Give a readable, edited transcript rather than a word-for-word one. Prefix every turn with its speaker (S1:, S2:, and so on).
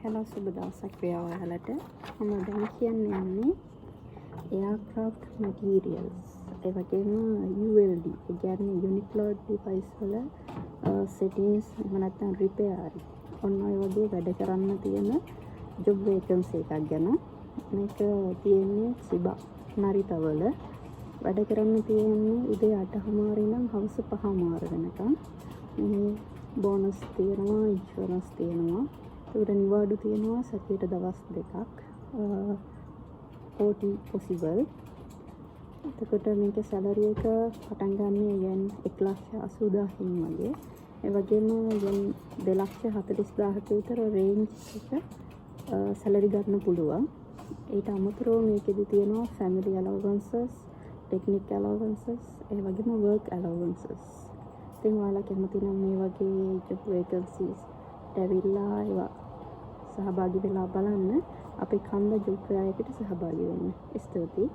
S1: Hello සුබ දවසක් වේවා ඔයාලට. මම දැන් කියන්න යන්නේ aircraft materials. ඒ වගේම ULD, ඒ කියන්නේ unit load device වල settings එහෙම නැත්නම් repair. ඔන්න ඔය වගේ වැඩ කරන්න තියෙන job vacancy එකක් ගැන. මේක තියෙන්නේ Chiba Narita වල. වැඩ කරන්න තියෙන්නේ උදේ 8:00 ඉඳන් හවස 5:00 වෙනකම්. මේ බෝනස් තියෙනවා, ඉන්ෂුරන්ස් තියෙනවා. ඒකට නිවාඩු තියෙනවා සතියට දවස් දෙකක්. OT possible. එතකොට මේක සැලරි එක පටන් ගන්න yen 1,80,000 වගේ. ඒ වගේම yen 2,40,000ක විතර රේන්ජ් එක සැලරි ගන්න පුළුවන්. ඊට අමතරව මේකෙදි තියෙනවා family allowances, technical allowances, ඒ වගේම work allowances. ඉතින් ඔයාලා කැමති නම් මේ වගේ job vacancies ඇවිල්ලා ඒවා සහභාගී වෙලා බලන්න. අපේ කන්ද ජොබ් ෆෙයාර් එකට සහභාගී වෙන්න. ස්තුතියි.